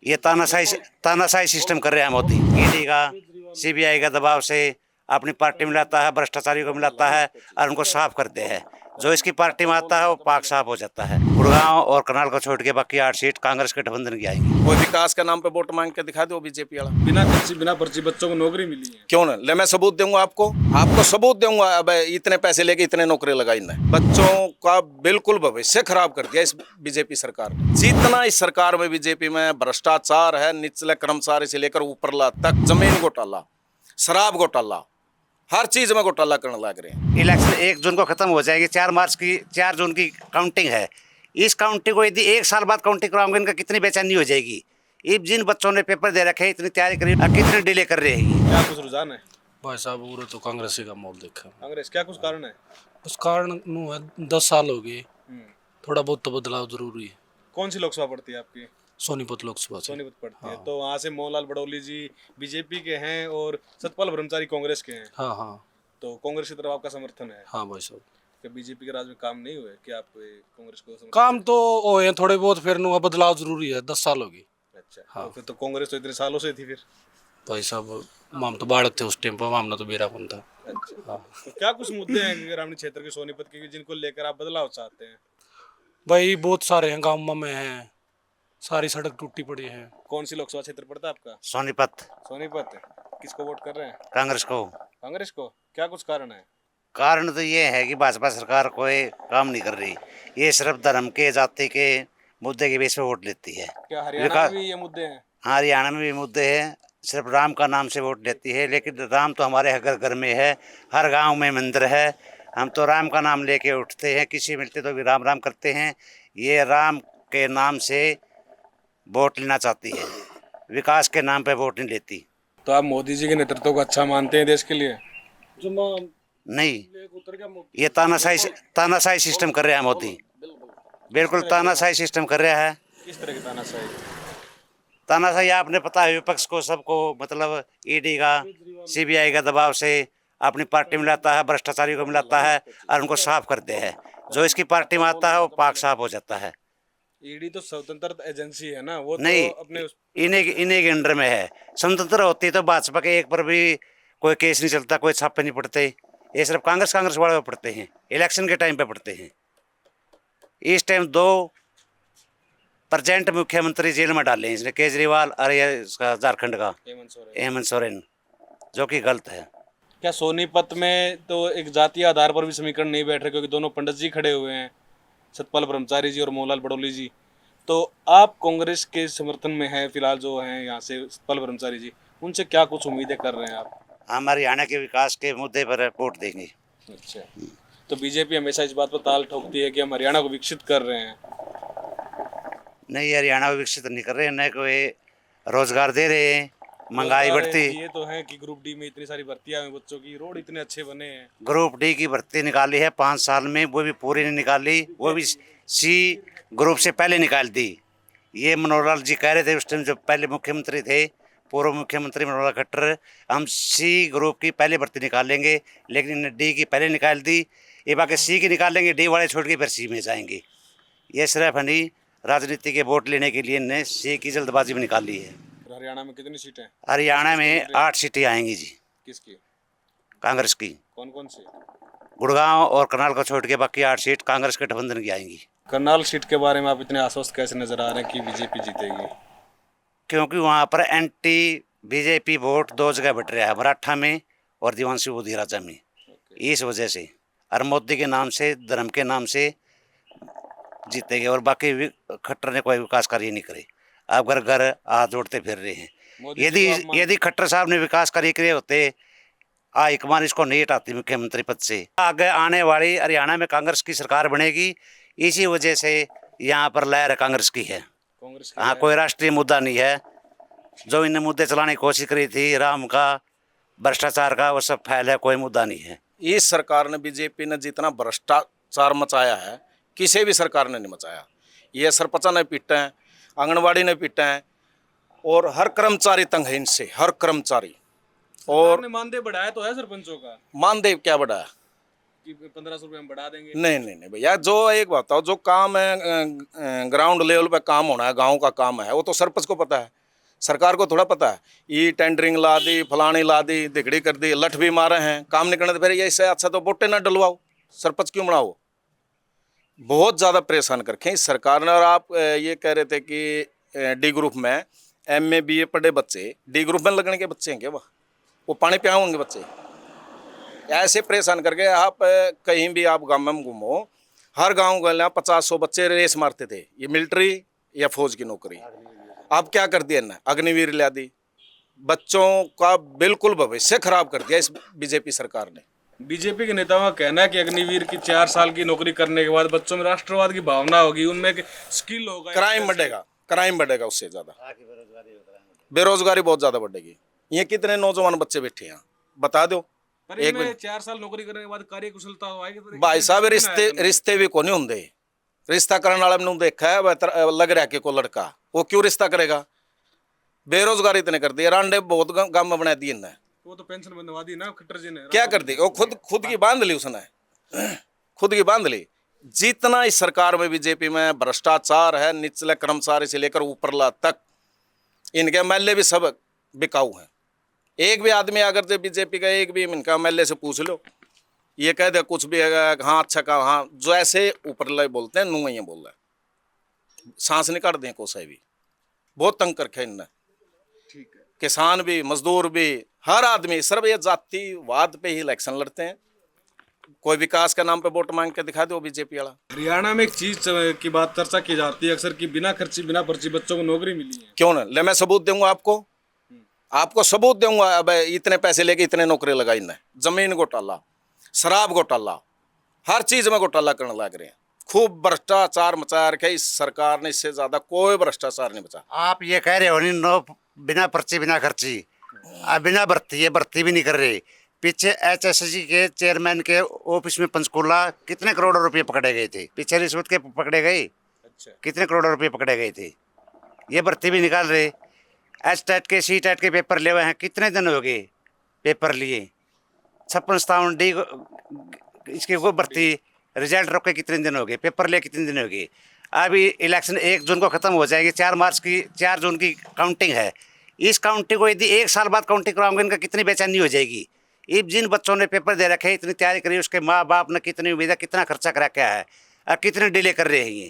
ये तानाशाही सिस्टम कर रहे हैं मोदी। ईडी का, सीबीआई का दबाव से अपनी पार्टी में लाता है, भ्रष्टाचारियों को मिलाता है और उनको साफ करते हैं। जो इसकी पार्टी में आता है वो पाक साफ हो जाता है। गुड़गांव और करनाल को छोड़ के बाकी 8 सीट कांग्रेस के गठबंधन की आएंगी। कोई विकास के नाम पे वोट मांग के दिखा दो बीजेपी वाला। बिना पर्ची बच्चों को नौकरी मिली है। क्यों ना ले, मैं सबूत दूंगा आपको सबूत दूंगा। अब इतने पैसे लेके इतने नौकरी लगाई ना, बच्चों का बिल्कुल भविष्य खराब कर दिया इस बीजेपी सरकार ने। जितना इस सरकार में बीजेपी में भ्रष्टाचार है, निचले कर्मचारी से लेकर ऊपरला तक, जमीन घोटाला, शराब घोटाला, हर चीज में घोटाला करने लग रहे हैं। इलेक्शन 1 जून को खत्म हो जाएगी। 4 जून की काउंटिंग है। इस काउंटिंग को यदि 1 साल बाद काउंटिंग कराओगे, इनका कितनी बेचैनी हो जाएगी। ये जिन बच्चों ने पेपर दे रखे, इतनी तैयारी करी, कितनी डिले कर रहे हैं। क्या कुछ रुझान है भाई साहब? पूरे तो कांग्रेस का माहौल देखा। कांग्रेस, क्या कुछ कारण है? उस कारण नु है 10 साल हो गए, थोड़ा बहुत तो बदलाव जरूरी है। कौन सी लोकसभा पड़ती है आपकी? सोनीपत लोकसभा से। सोनीपत पड़ती है। तो वहाँ से मोहनलाल बड़ौली जी बीजेपी के हैं और सतपाल ब्रह्मचारी कांग्रेस के हैं। हाँ हाँ तो कांग्रेस की तरफ आपका समर्थन है? हाँ भाई साहब। कि बीजेपी के राज में काम नहीं हुए कि आप कांग्रेस को समर्थन? काम तो हो हैं थोड़े बहुत, फिर नु बदलाव जरूरी है। 10 साल हो गए। अच्छा, तो फिर तो कांग्रेस तो इतने सालों से थी फिर। भाई साहब माम तो बालक थे उस टाइम पर, मामला तो बेरापन था। अच्छा, हाँ तो क्या कुछ मुद्दे हैं ग्रामीण क्षेत्र के सोनीपत के जिनको लेकर आप बदलाव चाहते हैं? भाई बहुत सारे हैं, गाँव में हैं, सारी सड़क टूटी पड़ी है। कौन सी लोकसभा क्षेत्र पड़ता है आपका? सोनीपत। सोनीपत। किसको वोट कर रहे हैं? कांग्रेस को। कांग्रेस को। क्या कुछ कारण है? कारण तो ये है कि भाजपा सरकार कोई काम नहीं कर रही। ये सिर्फ धर्म के, जाति के मुद्दे के बेस पे वोट लेती है। क्या हरियाणा में भी ये मुद्दे हैं? हाँ, हरियाणा में भी मुद्दे हैं। सिर्फ राम का नाम से वोट लेती है, लेकिन राम तो हमारे घर घर में है, हर गांव में मंदिर है। हम तो राम का नाम लेके उठते हैं, किसी मिलते तो भी राम राम करते हैं। ये राम के नाम से वोट लेना चाहती है, विकास के नाम पे वोट नहीं लेती। तो आप मोदी जी के नेतृत्व को अच्छा मानते हैं देश के लिए? नहीं, ये तानाशाही सिस्टम कर रहा है मोदी। बिल्कुल तानाशाही सिस्टम कर रहा है। किस तरह की तानाशाही? तानाशाही आपने पता है, विपक्ष को सबको, मतलब ईडी का, सीबीआई का दबाव से अपनी पार्टी में लाता है, भ्रष्टाचारियों को मिलाता है और उनको साफ करते हैं। जो इसकी पार्टी में आता है वो पाक साफ हो जाता है। ईडी तो स्वतंत्र एजेंसी है ना, वो नहीं, तो अपने इन्हीं के अंडर में है। स्वतंत्र होती तो भाजपा के एक पर भी कोई केस नहीं चलता, कोई छापे नहीं पड़ते। ये सिर्फ कांग्रेस वाले पे पड़ते हैं, इलेक्शन के टाइम पे पड़ते हैं। इस टाइम 2 प्रेजेंट मुख्यमंत्री जेल में डाले हैं इसने, केजरीवाल और ये इसका झारखंड का हेमंत सोरेन, जो कि गलत है। क्या सोनीपत में तो एक जातीय आधार पर भी समीकरण नहीं बैठ रहे, क्योंकि दोनों पंडित जी खड़े हुए हैं, सतपाल ब्रह्मचारी जी और मोहनलाल बड़ौली जी। तो आप कांग्रेस के समर्थन में हैं फिलहाल, जो हैं यहाँ से सतपाल ब्रह्मचारी जी, उनसे क्या कुछ उम्मीदें कर रहे हैं आप? हम हरियाणा के विकास के मुद्दे पर वोट देंगे। अच्छा, तो बीजेपी हमेशा इस बात पर ताल ठोकती है कि हम हरियाणा को विकसित कर रहे हैं। नहीं, हरियाणा को विकसित नहीं कर रहे हैं, न कोई रोजगार दे रहे हैं, महंगाई बढ़ती। ये तो है कि ग्रुप डी में इतनी सारी भर्तियां हुई बच्चों की, रोड इतने अच्छे बने हैं। ग्रुप डी की भर्ती निकाली है 5 साल में, वो भी पूरी नहीं निकाली, वो भी सी ग्रुप से पहले निकाल दी। ये मनोहर लाल जी कह रहे थे उस टाइम, जो पहले मुख्यमंत्री थे, पूर्व मुख्यमंत्री मनोहर लाल खट्टर, हम सी ग्रुप की पहले भर्ती निकालेंगे, लेकिन इन्हें डी की पहले निकाल दी। ये बाकी सी की निकालेंगे, डी वाले छोड़ के फिर सी में जाएंगे। ये सिर्फ नहीं, राजनीति के वोट लेने के लिए इन्हें सी की जल्दबाजी में निकाली है। हरियाणा में कितनी सीटें? हरियाणा में 8 सीटें आएंगी जी। किसकी? कांग्रेस की। कौन कौन सी? गुड़गांव और करनाल को छोड़ के बाकी 8 सीट कांग्रेस के गठबंधन की आएंगी। करनाल सीट के बारे में आप इतने आश्वस्त कैसे नजर आ रहे हैं कि बीजेपी जीतेगी? क्योंकि वहाँ पर एंटी बीजेपी वोट 2 जगह बट रहा है, मराठा में और दिवानसी बोधीराजा में। इस वजह से और मोदी के नाम से, धर्म के नाम से जीतेंगे। और बाकी खट्टर ने कोई विकास कार्य नहीं करे, आप घर घर हाथ जोड़ते फिर रहे हैं। यदि खट्टर साहब ने विकास कार्य करे होते, हाईकमान इसको नहीं हटाती मुख्यमंत्री पद से। आगे आने वाली हरियाणा में कांग्रेस की सरकार बनेगी, इसी वजह से यहाँ पर लहर कांग्रेस की है। हाँ, कोई राष्ट्रीय मुद्दा नहीं है। जो इन्हें मुद्दे चलाने की कोशिश करी थी, राम का, भ्रष्टाचार का, वो सब फैल है, कोई मुद्दा नहीं है। इस सरकार ने, बीजेपी ने जितना भ्रष्टाचार मचाया है, किसी भी सरकार ने नहीं मचाया। ये सरपंच ने पीटे हैं, आंगनबाड़ी ने पीटे हैं, और हर कर्मचारी तंग है इनसे, हर कर्मचारी। और मानदेय बढ़ाया तो है सरपंचों का? मानदेय क्या बढ़ाया कि 1500 रुपये हम बढ़ा देंगे? नहीं भैया, जो एक बताओ, जो काम है ग्राउंड लेवल पे काम होना है, गांव का काम है, वो तो सरपंच को पता है। सरकार को थोड़ा पता है, ये टेंडरिंग ला दी, फलानी ला दी, दिगड़ी कर दी, लठ भी मारे हैं, काम नहीं करने तो फिर ये इससे अच्छा तो वोटें ना डलवाओ, सरपंच क्यों बनाओ। बहुत ज़्यादा परेशान कर रखे हैं इस सरकार ने। और आप ये कह रहे थे कि डी ग्रुप में MA BA पढ़े बच्चे डी ग्रुप में लगने के बच्चे हैं क्या? वो पानी पिया होंगे बच्चे। ऐसे परेशान करके आप कहीं भी आप गाँव में घूमो, हर गाँव गले 50-100 बच्चे रेस मारते थे, ये मिलिट्री या फौज की नौकरी। अब क्या कर दिया ना, अग्निवीर ला दी, बच्चों का बिल्कुल भविष्य खराब कर दिया इस बीजेपी सरकार ने। बीजेपी के नेताओं का कहना है कि अग्निवीर की 4 साल की नौकरी करने के बाद बच्चों में राष्ट्रवाद की भावना होगी, उनमें एक स्किल होगा, क्राइम बढ़ेगा उससे ज्यादा, बेरोजगारी बहुत ज्यादा बढ़ेगी। ये कितने नौजवान बच्चे बैठे हैं बता दो। पर इनमें 4 साल नौकरी करने के बाद कार्य कुशलता आएगी तो भाई साहब रिश्ते भी कोनी होंगे, रिश्ता करने वाला मैंने देखा है, लग रहा है कि को लड़का वो क्यों रिश्ता करेगा। बेरोजगारी इतने कर दी, रांडे बहुत गांव में बना दिए इन्हें। वो तो पेंशन बंधवा दी ना खट्टर जी ने। क्या कर दी वो खुद की बांध ली उसने, खुद की बांध ली। जितना इस सरकार में बीजेपी में भ्रष्टाचार है, निचले कर्मचारी से लेकर ऊपरला तक, इनके MLA भी सब बिकाऊ हैं। एक भी आदमी अगर जो बीजेपी का एक भी इनका MLA से पूछ लो, ये कह दे कुछ भी है हाँ अच्छा का हाँ, जो ऐसे ऊपरला बोलते हैं नू ये बोल रहा है, सांस नहीं काट दें कोसा भी। बहुत तंग करके इनने, ठीक है। किसान भी मजदूर भी हर आदमी सर्व ये जातिवाद पे ही इलेक्शन लड़ते हैं। कोई विकास के नाम पे वोट मांग के दिखा दो बीजेपी वाला। हरियाणा में एक चीज की बात चर्चा की जाती है अक्सर कि बिना खर्ची बिना पर्ची बच्चों को नौकरी मिली है। क्यों ना ले, मैं सबूत दूंगा आपको सबूत दूंगा। अब इतने पैसे लेके इतने नौकरी लगाई इनने, जमीन घोटाला, शराब घोटाला, हर चीज में घोटाला करने लग रहे हैं। खूब भ्रष्टाचार मचा रखे इस सरकार ने, इससे ज्यादा कोई भ्रष्टाचार नहीं बचा। आप ये कह रहे हो नहीं नो बिना पर्ची बिना खर्ची, अब बिना भर्ती, ये भर्ती भी नहीं कर रहे। पीछे HSSG के चेयरमैन के ऑफिस में पंचकूला कितने करोड़ रुपए पकड़े गए थे, पीछे रिश्वत के पकड़े गए। अच्छा। कितने करोड़ रुपए पकड़े गए थे, ये भर्ती भी निकाल रहे। HTET के CTET के पेपर ले हुए हैं, कितने दिन हो गए पेपर लिए, 56-57 डी इसके वो भर्ती रिजल्ट रोके कितने दिन हो गए, पेपर ले कितने दिन हो गए। अभी इलेक्शन 1 जून को ख़त्म हो जाएगी, 4 जून की काउंटिंग है। इस काउंटिंग को यदि 1 साल बाद काउंटिंग कराओगे, इनका कितनी बेचैनी हो जाएगी। ये जिन बच्चों ने पेपर दे रखे हैं, इतनी तैयारी करी, उसके माँ बाप ने कितनी उम्मीद है, कितना खर्चा करा क्या है और कितने डिले कर रहे हैं ये।